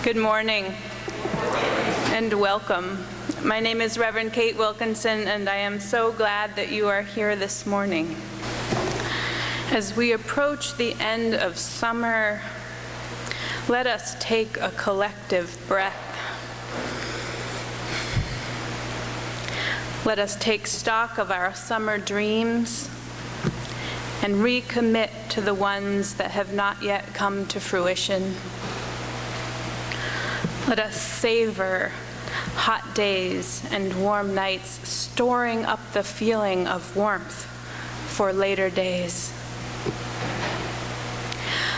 Good morning and welcome. My name is Reverend Kate Wilkinson, and I am so glad that you are here this morning. As we approach the end of summer, let us take a collective breath. Let us take stock of our summer dreams and recommit to the ones that have not yet come to fruition. Let us savor hot days and warm nights, storing up the feeling of warmth for later days.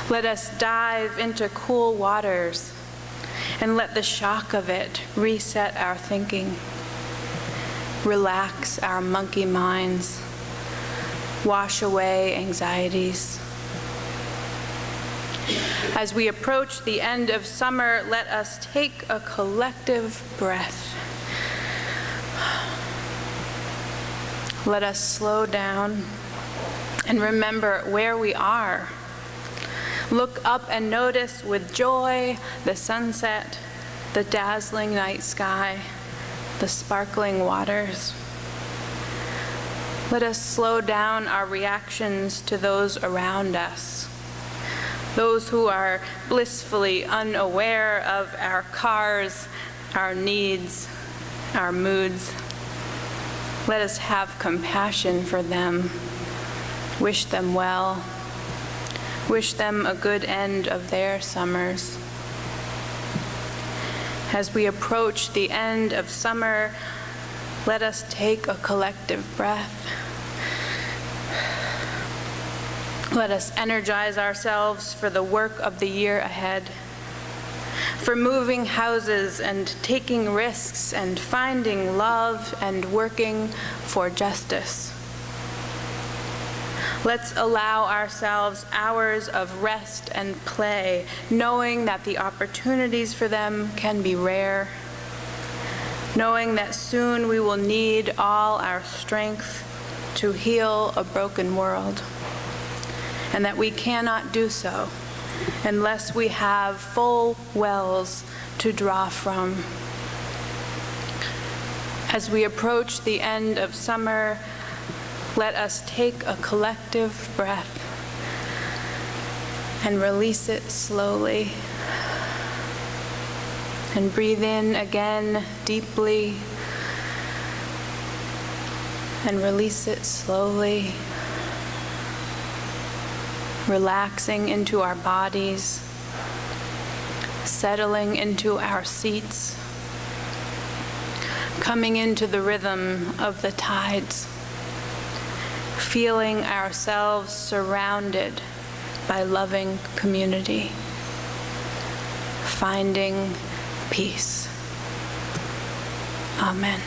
Let us dive into cool waters and let the shock of it reset our thinking, relax our monkey minds, wash away anxieties. As we approach the end of summer, let us take a collective breath. Let us slow down and remember where we are. Look up and notice with joy the sunset, the dazzling night sky, the sparkling waters. Let us slow down our reactions to those around us. Those who are blissfully unaware of our cars, our needs, our moods. Let us have compassion for them, wish them well, wish them a good end of their summers. As we approach the end of summer, let us take a collective breath. Let us energize ourselves for the work of the year ahead, for moving houses and taking risks and finding love and working for justice. Let's allow ourselves hours of rest and play, knowing that the opportunities for them can be rare, knowing that soon we will need all our strength to heal a broken world, and that we cannot do so unless we have full wells to draw from. As we approach the end of summer, let us take a collective breath and release it slowly. And breathe in again deeply and release it slowly. Relaxing into our bodies, settling into our seats, coming into the rhythm of the tides, feeling ourselves surrounded by loving community, finding peace. Amen.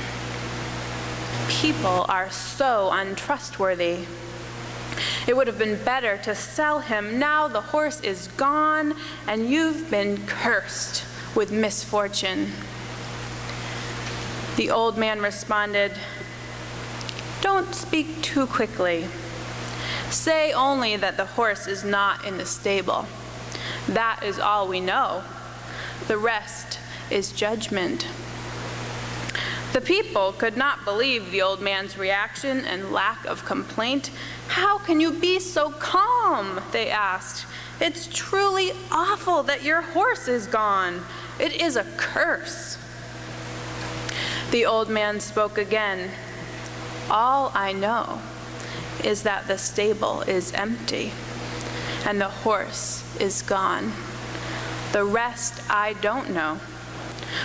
People are so untrustworthy. It would have been better to sell him. Now the horse is gone, and you've been cursed with misfortune. The old man responded, "Don't speak too quickly. Say only that the horse is not in the stable. That is all we know. The rest is judgment." The people could not believe the old man's reaction and lack of complaint. "How can you be so calm?" they asked. "It's truly awful that your horse is gone. It is a curse." The old man spoke again. "All I know is that the stable is empty and the horse is gone. The rest I don't know.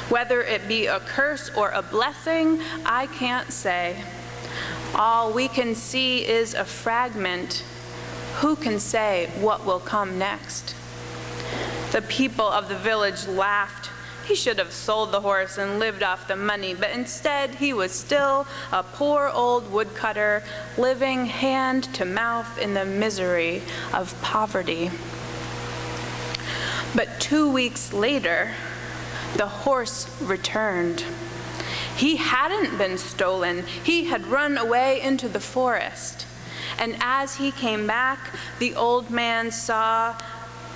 Whether it be a curse or a blessing, I can't say. All we can see is a fragment. Who can say what will come next?" The people of the village laughed. He should have sold the horse and lived off the money, but instead he was still a poor old woodcutter, living hand to mouth in the misery of poverty. But 2 weeks later, the horse returned. He hadn't been stolen. He had run away into the forest. And as he came back, the old man saw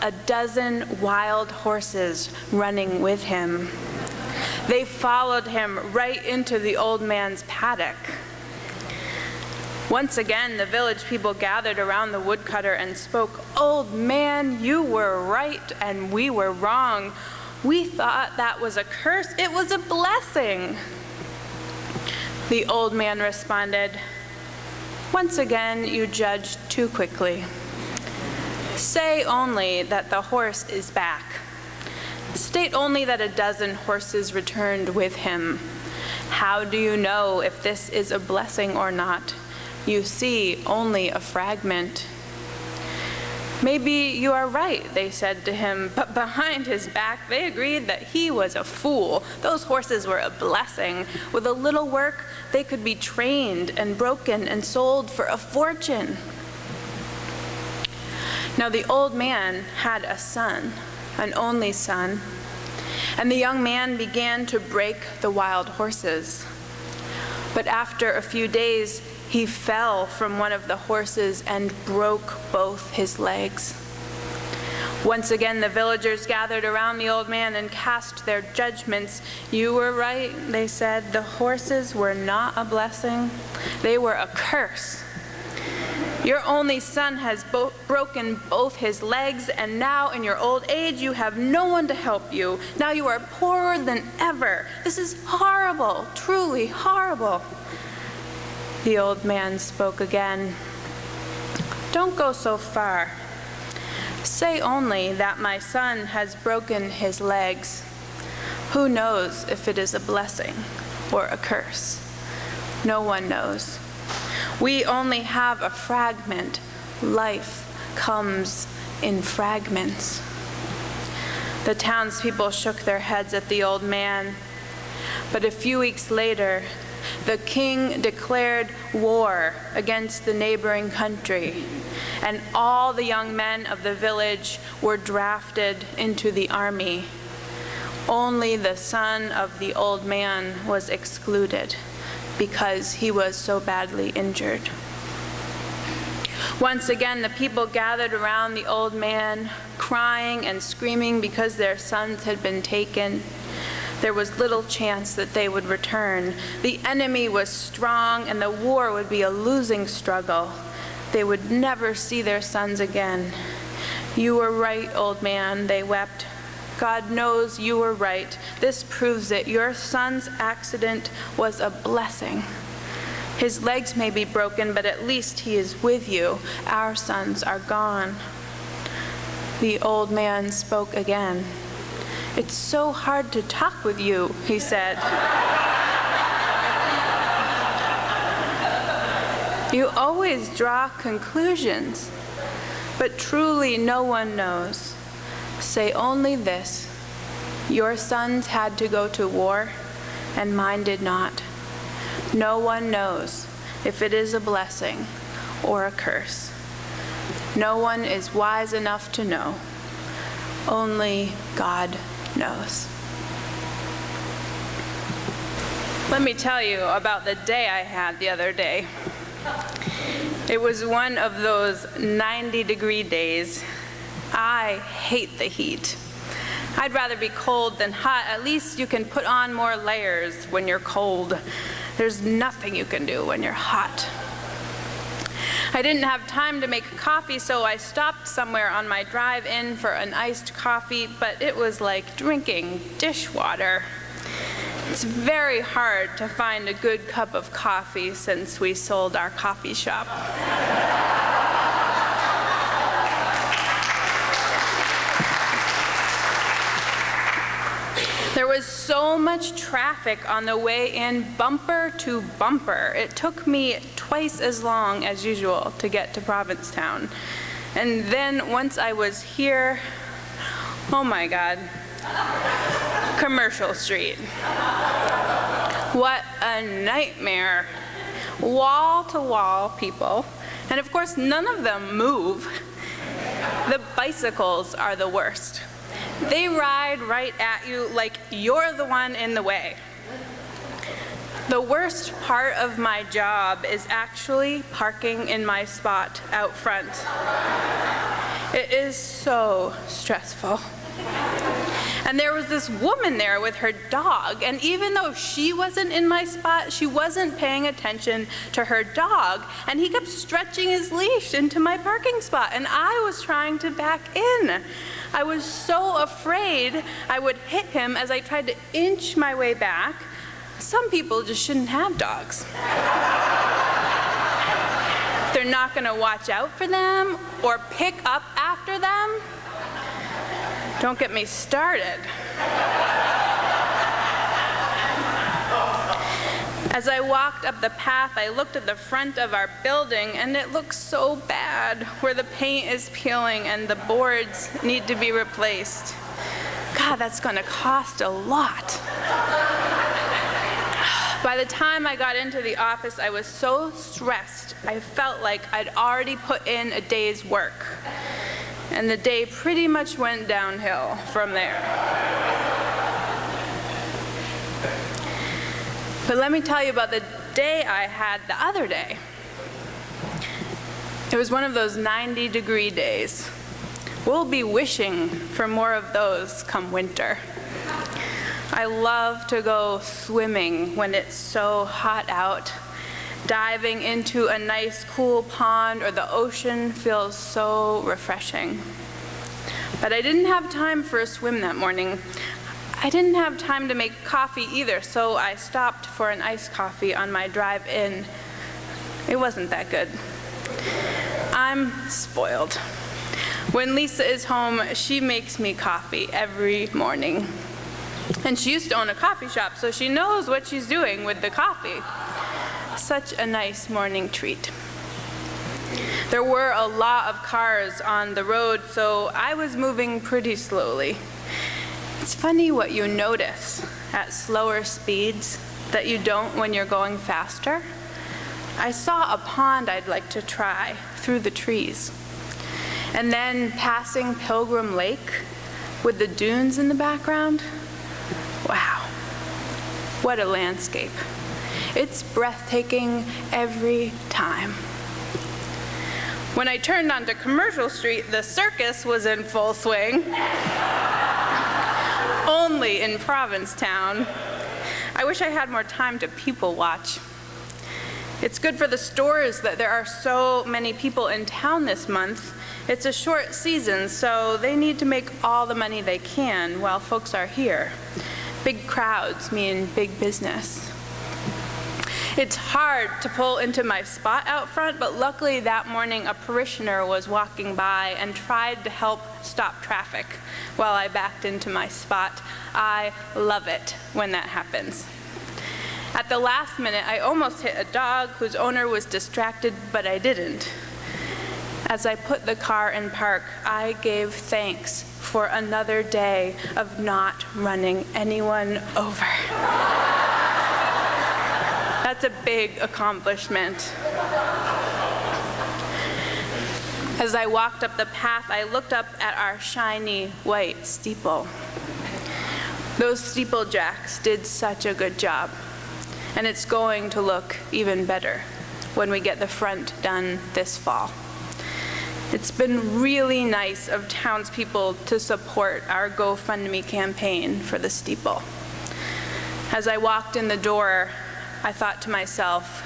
a dozen wild horses running with him. They followed him right into the old man's paddock. Once again, the village people gathered around the woodcutter and spoke, "Old man, you were right and we were wrong. We thought that was a curse. It was a blessing." The old man responded, "Once again, you judged too quickly. Say only that the horse is back. State only that a dozen horses returned with him. How do you know if this is a blessing or not? You see only a fragment." "Maybe you are right," they said to him, but behind his back they agreed that he was a fool. Those horses were a blessing. With a little work, they could be trained and broken and sold for a fortune. Now the old man had a son, an only son, and the young man began to break the wild horses. But after a few days, he fell from one of the horses and broke both his legs. Once again, the villagers gathered around the old man and cast their judgments. "You were right," they said. "The horses were not a blessing. They were a curse. Your only son has broken both his legs, and now in your old age you have no one to help you. Now you are poorer than ever. This is horrible, truly horrible." The old man spoke again. "Don't go so far. Say only that my son has broken his legs. Who knows if it is a blessing or a curse? No one knows. We only have a fragment. Life comes in fragments." The townspeople shook their heads at the old man. But a few weeks later, the king declared war against the neighboring country, and all the young men of the village were drafted into the army. Only the son of the old man was excluded because he was so badly injured. Once again, the people gathered around the old man, crying and screaming because their sons had been taken. There was little chance that they would return. The enemy was strong, and the war would be a losing struggle. They would never see their sons again. "You were right, old man," they wept. "God knows you were right. This proves it. Your son's accident was a blessing. His legs may be broken, but at least he is with you. Our sons are gone." The old man spoke again. "It's so hard to talk with you," he said. "You always draw conclusions, but truly no one knows. Say only this: your sons had to go to war, and mine did not. No one knows if it is a blessing or a curse. No one is wise enough to know. Only God knows." Let me tell you about the day I had the other day. It was one of those 90-degree days. I hate the heat. I'd rather be cold than hot. At least you can put on more layers when you're cold. There's nothing you can do when you're hot. I didn't have time to make coffee, so I stopped somewhere on my drive in for an iced coffee, but it was like drinking dishwater. It's very hard to find a good cup of coffee since we sold our coffee shop. There was so much traffic on the way in, bumper to bumper. It took me twice as long as usual to get to Provincetown. And then once I was here, oh my God, Commercial Street. What a nightmare. Wall to wall people, and of course none of them move. The bicycles are the worst. They ride right at you like you're the one in the way. The worst part of my job is actually parking in my spot out front. It is so stressful. And there was this woman there with her dog, and even though she wasn't in my spot, she wasn't paying attention to her dog, and he kept stretching his leash into my parking spot, and I was trying to back in. I was so afraid I would hit him as I tried to inch my way back. Some people just shouldn't have dogs. If they're not going to watch out for them or pick up after them, don't get me started. As I walked up the path, I looked at the front of our building, and it looks so bad, where the paint is peeling and the boards need to be replaced. God, that's going to cost a lot. By the time I got into the office, I was so stressed, I felt like I'd already put in a day's work. And the day pretty much went downhill from there. But let me tell you about the day I had the other day. It was one of those 90-degree days. We'll be wishing for more of those come winter. I love to go swimming when it's so hot out. Diving into a nice cool pond or the ocean feels so refreshing. But I didn't have time for a swim that morning. I didn't have time to make coffee either, so I stopped for an iced coffee on my drive in. It wasn't that good. I'm spoiled. When Lisa is home, she makes me coffee every morning. And she used to own a coffee shop, so she knows what she's doing with the coffee. Such a nice morning treat. There were a lot of cars on the road, so I was moving pretty slowly. It's funny what you notice at slower speeds that you don't when you're going faster. I saw a pond I'd like to try through the trees. And then passing Pilgrim Lake with the dunes in the background. Wow, what a landscape. It's breathtaking every time. When I turned onto Commercial Street, the circus was in full swing. Only in Provincetown. I wish I had more time to people watch. It's good for the stores that there are so many people in town this month. It's a short season, so they need to make all the money they can while folks are here. Big crowds mean big business. It's hard to pull into my spot out front, but luckily that morning a parishioner was walking by and tried to help stop traffic while I backed into my spot. I love it when that happens. At the last minute, I almost hit a dog whose owner was distracted, but I didn't. As I put the car in park, I gave thanks for another day of not running anyone over. That's a big accomplishment. As I walked up the path, I looked up at our shiny white steeple. Those steeplejacks did such a good job, and it's going to look even better when we get the front done this fall. It's been really nice of townspeople to support our GoFundMe campaign for the steeple. As I walked in the door, I thought to myself,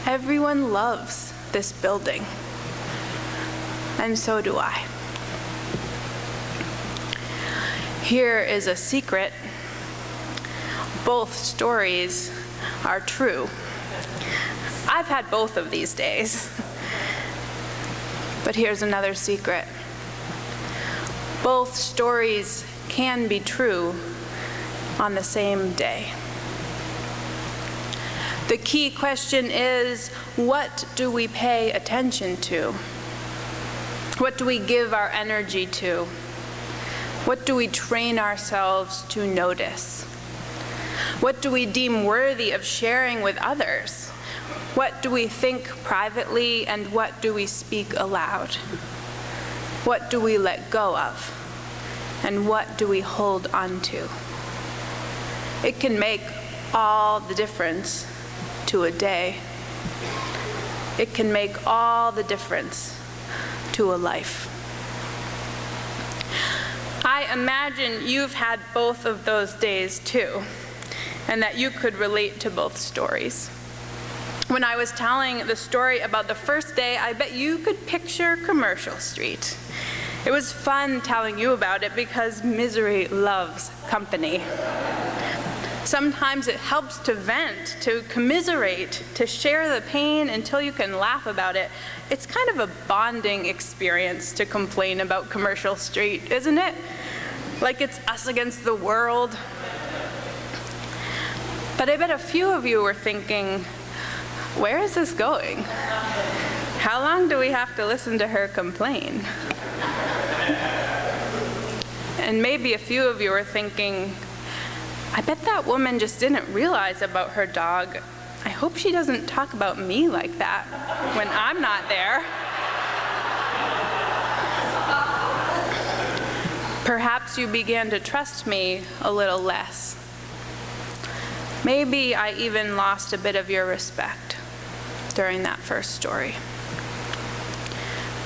everyone loves this building, and so do I. Here is a secret. Both stories are true. I've had both of these days. But here's another secret. Both stories can be true on the same day. The key question is, what do we pay attention to? What do we give our energy to? What do we train ourselves to notice? What do we deem worthy of sharing with others? What do we think privately, and what do we speak aloud? What do we let go of, and what do we hold on to? It can make all the difference to a day. It can make all the difference to a life. I imagine you've had both of those days too, and that you could relate to both stories. When I was telling the story about the first day, I bet you could picture Commercial Street. It was fun telling you about it because misery loves company. Sometimes it helps to vent, to commiserate, to share the pain until you can laugh about it. It's kind of a bonding experience to complain about Commercial Street, isn't it? Like it's us against the world. But I bet a few of you were thinking, where is this going? How long do we have to listen to her complain? And maybe a few of you were thinking, I bet that woman just didn't realize about her dog. I hope she doesn't talk about me like that when I'm not there. Perhaps you began to trust me a little less. Maybe I even lost a bit of your respect during that first story.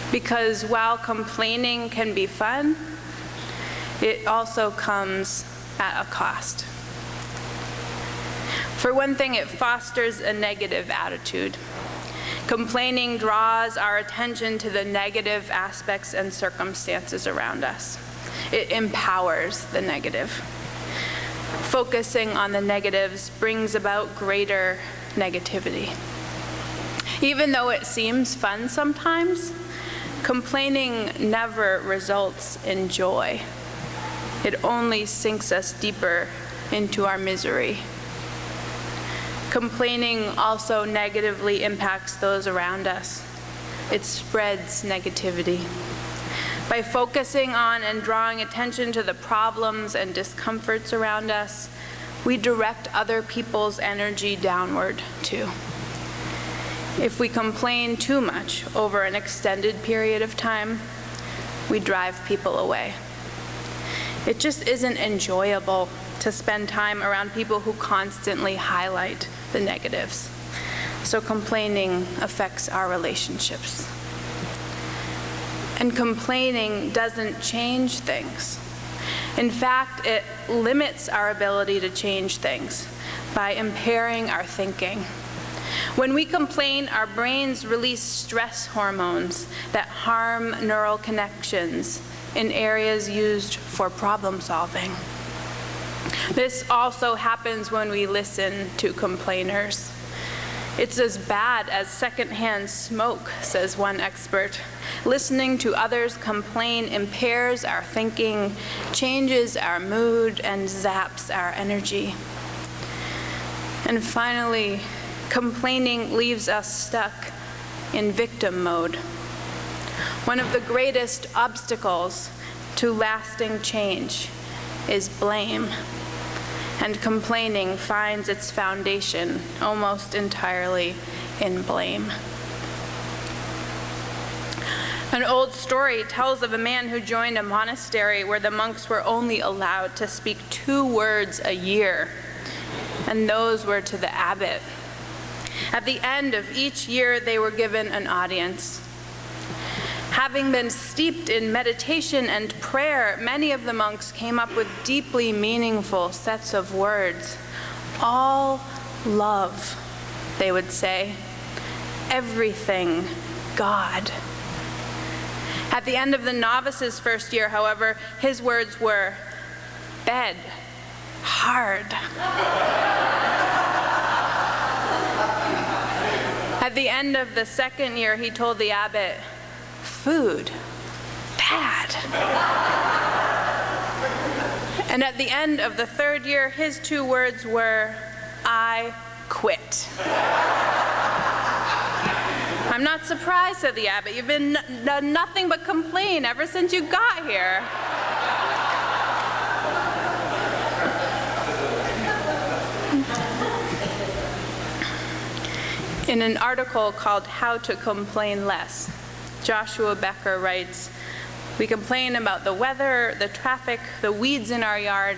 Because while complaining can be fun, it also comes at a cost. For one thing, it fosters a negative attitude. Complaining draws our attention to the negative aspects and circumstances around us. It empowers the negative. Focusing on the negatives brings about greater negativity. Even though it seems fun sometimes, complaining never results in joy. It only sinks us deeper into our misery. Complaining also negatively impacts those around us. It spreads negativity. By focusing on and drawing attention to the problems and discomforts around us, we direct other people's energy downward too. If we complain too much over an extended period of time, we drive people away. It just isn't enjoyable to spend time around people who constantly highlight the negatives. So complaining affects our relationships. And complaining doesn't change things. In fact, it limits our ability to change things by impairing our thinking. When we complain, our brains release stress hormones that harm neural connections in areas used for problem solving. This also happens when we listen to complainers. It's as bad as secondhand smoke, says one expert. Listening to others complain impairs our thinking, changes our mood, and zaps our energy. And finally, complaining leaves us stuck in victim mode. One of the greatest obstacles to lasting change is blame. And complaining finds its foundation almost entirely in blame. An old story tells of a man who joined a monastery where the monks were only allowed to speak 2 words a year, and those were to the abbot. At the end of each year, they were given an audience. Having been steeped in meditation and prayer, many of the monks came up with deeply meaningful sets of words. All love, they would say. Everything God. At the end of the novice's first year, however, his words were, bed, hard. At the end of the second year, he told the abbot, food, bad. And at the end of the third year, his 2 words were, I quit. I'm not surprised, said the abbot. You've been done nothing but complain ever since you got here. In an article called How to Complain Less, Joshua Becker writes, we complain about the weather, the traffic, the weeds in our yard.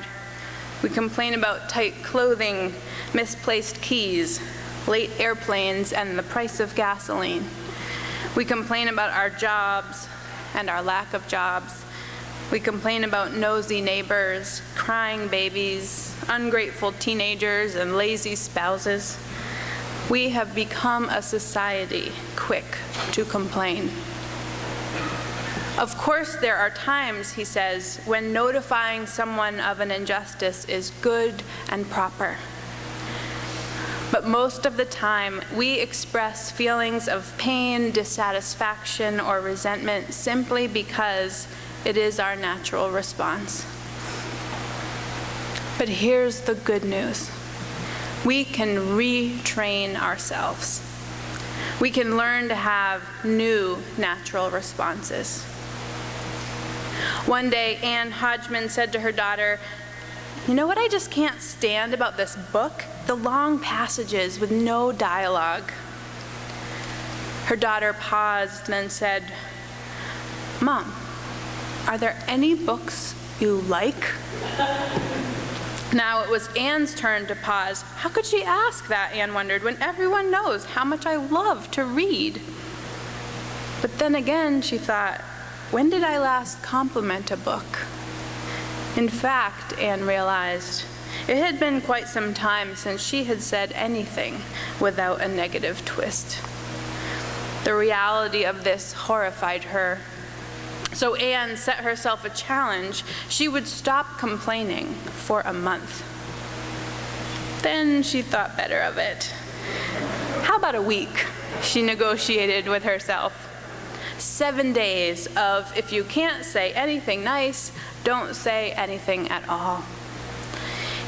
We complain about tight clothing, misplaced keys, late airplanes, and the price of gasoline. We complain about our jobs and our lack of jobs. We complain about nosy neighbors, crying babies, ungrateful teenagers, and lazy spouses. We have become a society quick to complain. Of course, there are times, he says, when notifying someone of an injustice is good and proper. But most of the time, we express feelings of pain, dissatisfaction, or resentment simply because it is our natural response. But here's the good news. We can retrain ourselves. We can learn to have new natural responses. One day, Anne Hodgman said to her daughter, "You know what I just can't stand about this book? The long passages with no dialogue." Her daughter paused, then said, "Mom, are there any books you like?" Now it was Anne's turn to pause. How could she ask that, Anne wondered, when everyone knows how much I love to read? But then again, she thought, when did I last compliment a book? In fact, Anne realized, it had been quite some time since she had said anything without a negative twist. The reality of this horrified her. So Anne set herself a challenge. She would stop complaining for a month. Then she thought better of it. How about a week? She negotiated with herself. 7 days of, if you can't say anything nice, don't say anything at all.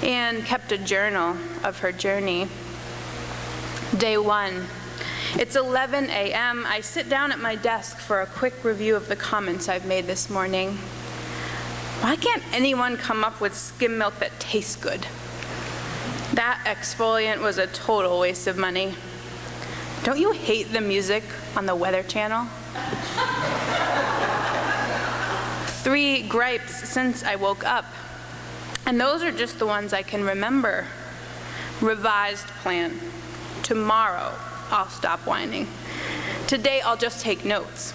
Anne kept a journal of her journey. Day 1. It's 11 a.m. I sit down at my desk for a quick review of the comments I've made this morning. Why can't anyone come up with skim milk that tastes good? That exfoliant was a total waste of money. Don't you hate the music on the Weather Channel? 3 gripes since I woke up. And those are just the ones I can remember. Revised plan. Tomorrow, I'll stop whining. Today, I'll just take notes.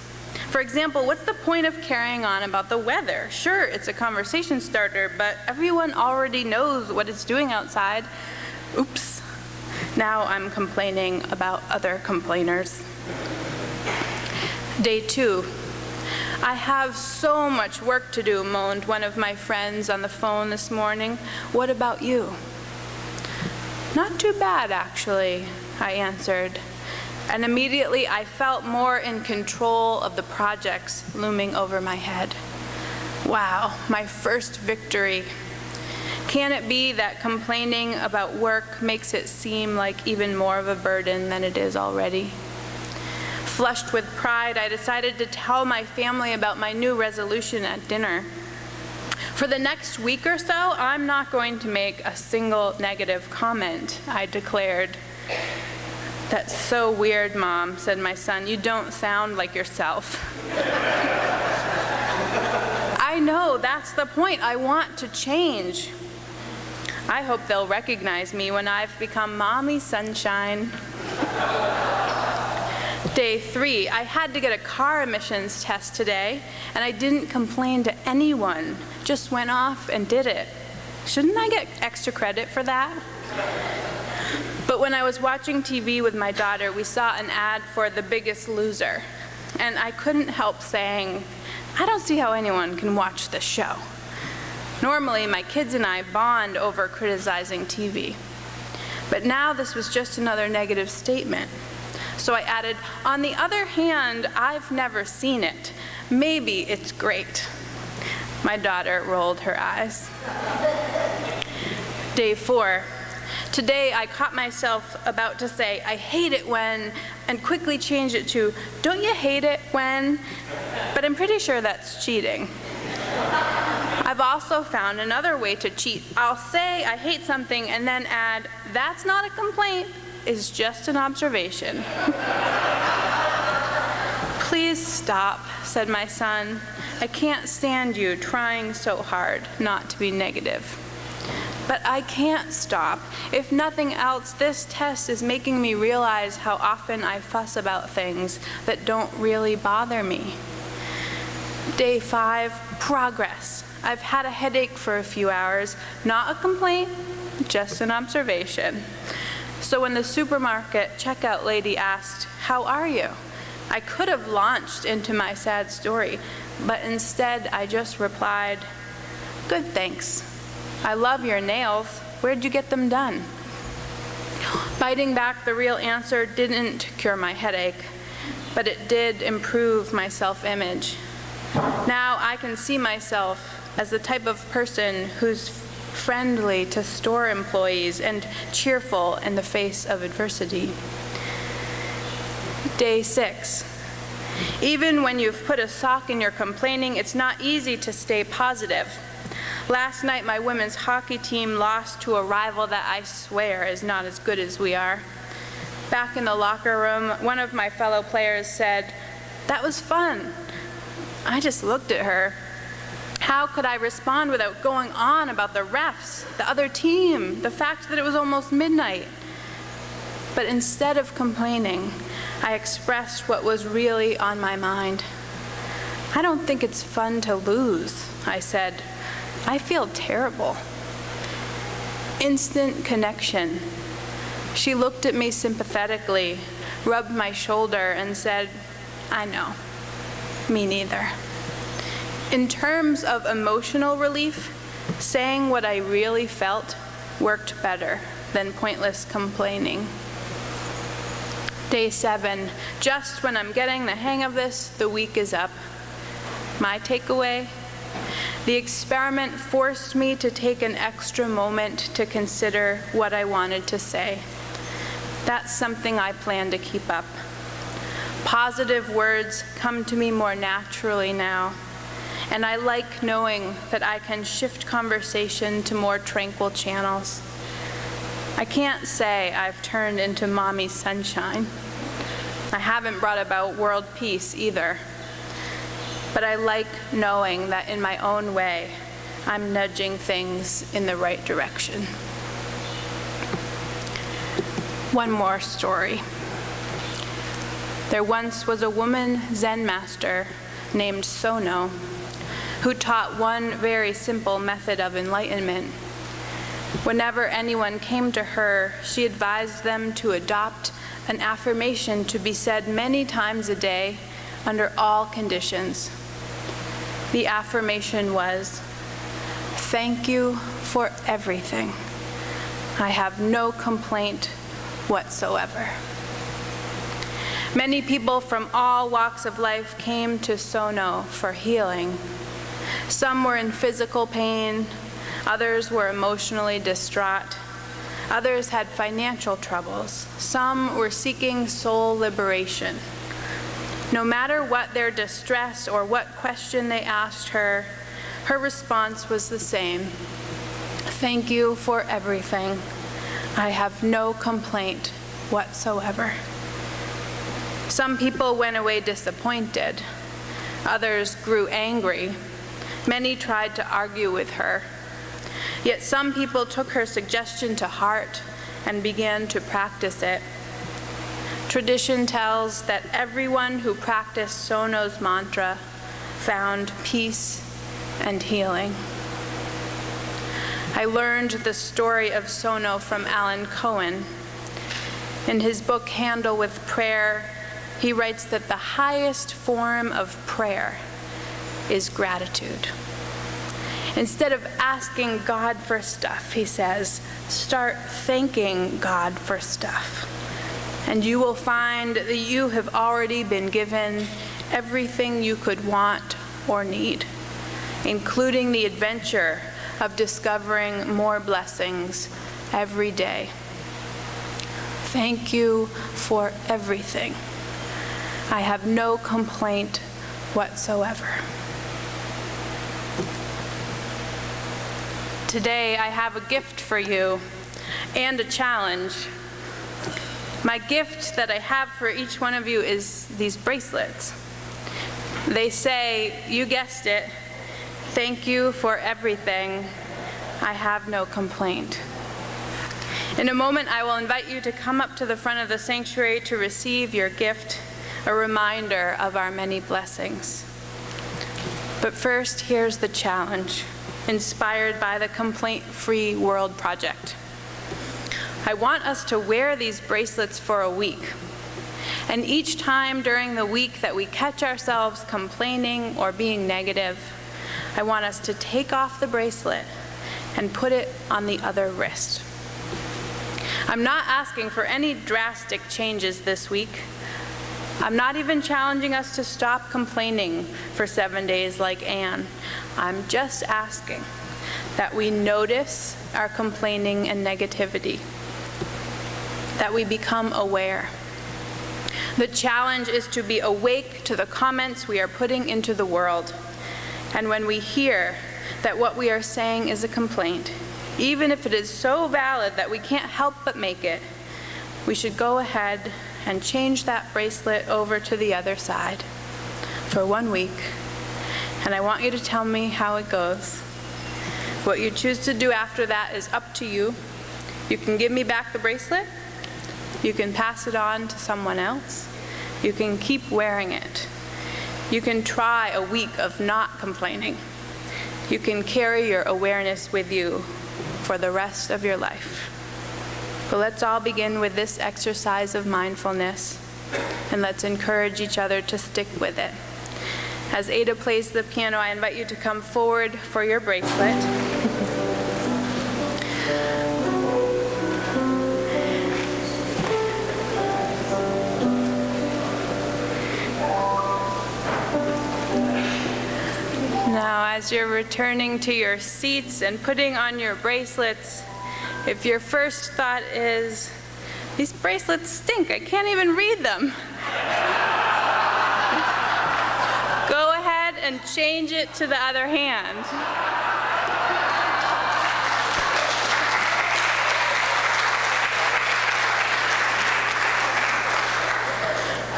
For example, what's the point of carrying on about the weather? Sure, it's a conversation starter, but everyone already knows what it's doing outside. Oops. Now I'm complaining about other complainers. Day 2. I have so much work to do, moaned one of my friends on the phone this morning. What about you? Not too bad, actually, I answered. And immediately I felt more in control of the projects looming over my head. Wow, my first victory. Can it be that complaining about work makes it seem like even more of a burden than it is already? Flushed with pride, I decided to tell my family about my new resolution at dinner. For the next week or so, I'm not going to make a single negative comment, I declared. That's so weird, Mom, said my son. You don't sound like yourself. I know, that's the point. I want to change. I hope they'll recognize me when I've become Mommy Sunshine. Day 3, I had to get a car emissions test today, and I didn't complain to anyone, just went off and did it. Shouldn't I get extra credit for that? But when I was watching TV with my daughter, we saw an ad for The Biggest Loser, and I couldn't help saying, I don't see how anyone can watch this show. Normally, my kids and I bond over criticizing TV. But now this was just another negative statement. So I added, on the other hand, I've never seen it. Maybe it's great. My daughter rolled her eyes. Day 4. Today I caught myself about to say, I hate it when, and quickly changed it to, don't you hate it when? But I'm pretty sure that's cheating. I've also found another way to cheat. I'll say I hate something and then add, that's not a complaint, it's just an observation. Please stop, said my son. I can't stand you trying so hard not to be negative. But I can't stop. If nothing else, this test is making me realize how often I fuss about things that don't really bother me. Day 5, progress. I've had a headache for a few hours, not a complaint, just an observation. So when the supermarket checkout lady asked, "How are you?" I could have launched into my sad story, but instead I just replied, "Good, thanks. I love your nails. Where'd you get them done?" Biting back the real answer didn't cure my headache, but it did improve my self-image. Now I can see myself as the type of person who's friendly to store employees and cheerful in the face of adversity. Day 6. Even when you've put a sock in your complaining, it's not easy to stay positive. Last night, my women's hockey team lost to a rival that I swear is not as good as we are. Back in the locker room, one of my fellow players said, "That was fun." I just looked at her. How could I respond without going on about the refs, the other team, the fact that it was almost midnight? But instead of complaining, I expressed what was really on my mind. "I don't think it's fun to lose," I said. "I feel terrible." Instant connection. She looked at me sympathetically, rubbed my shoulder, and said, "I know. Me neither." In terms of emotional relief, saying what I really felt worked better than pointless complaining. Day 7. Just when I'm getting the hang of this, the week is up. My takeaway? The experiment forced me to take an extra moment to consider what I wanted to say. That's something I plan to keep up. Positive words come to me more naturally now, and I like knowing that I can shift conversation to more tranquil channels. I can't say I've turned into Mommy Sunshine. I haven't brought about world peace either. But I like knowing that in my own way, I'm nudging things in the right direction. One more story. There once was a woman Zen master named Sono who taught one very simple method of enlightenment. Whenever anyone came to her, she advised them to adopt an affirmation to be said many times a day under all conditions. The affirmation was, "Thank you for everything. I have no complaint whatsoever." Many people from all walks of life came to Sono for healing. Some were in physical pain, others were emotionally distraught, others had financial troubles, some were seeking soul liberation. No matter what their distress or what question they asked her, her response was the same. "Thank you for everything. I have no complaint whatsoever." Some people went away disappointed. Others grew angry. Many tried to argue with her. Yet some people took her suggestion to heart and began to practice it. Tradition tells that everyone who practiced Sono's mantra found peace and healing. I learned the story of Sono from Alan Cohen. In his book, Handle with Prayer, he writes that the highest form of prayer is gratitude. Instead of asking God for stuff, he says, start thanking God for stuff. And you will find that you have already been given everything you could want or need, including the adventure of discovering more blessings every day. Thank you for everything. I have no complaint whatsoever. Today, I have a gift for you and a challenge. My gift that I have for each one of you is these bracelets. They say, you guessed it, thank you for everything. I have no complaint. In a moment, I will invite you to come up to the front of the sanctuary to receive your gift, a reminder of our many blessings. But first, here's the challenge, inspired by the Complaint-Free World Project. I want us to wear these bracelets for a week. And each time during the week that we catch ourselves complaining or being negative, I want us to take off the bracelet and put it on the other wrist. I'm not asking for any drastic changes this week. I'm not even challenging us to stop complaining for 7 days like Anne. I'm just asking that we notice our complaining and negativity, that we become aware. The challenge is to be awake to the comments we are putting into the world. And when we hear that what we are saying is a complaint, even if it is so valid that we can't help but make it, we should go ahead and change that bracelet over to the other side for 1 week. And I want you to tell me how it goes. What you choose to do after that is up to you. You can give me back the bracelet. You can pass it on to someone else. You can keep wearing it. You can try a week of not complaining. You can carry your awareness with you for the rest of your life. But let's all begin with this exercise of mindfulness, and let's encourage each other to stick with it. As Ada plays the piano, I invite you to come forward for your bracelet. Now, as you're returning to your seats and putting on your bracelets, if your first thought is, these bracelets stink, I can't even read them, go ahead and change it to the other hand.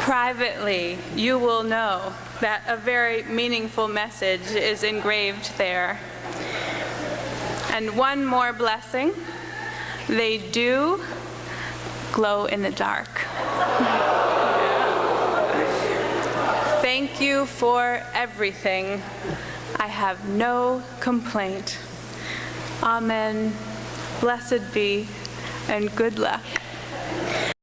Privately, you will know that a very meaningful message is engraved there. And one more blessing, they do glow in the dark. Thank you for everything. I have no complaint. Amen. Blessed be, and good luck.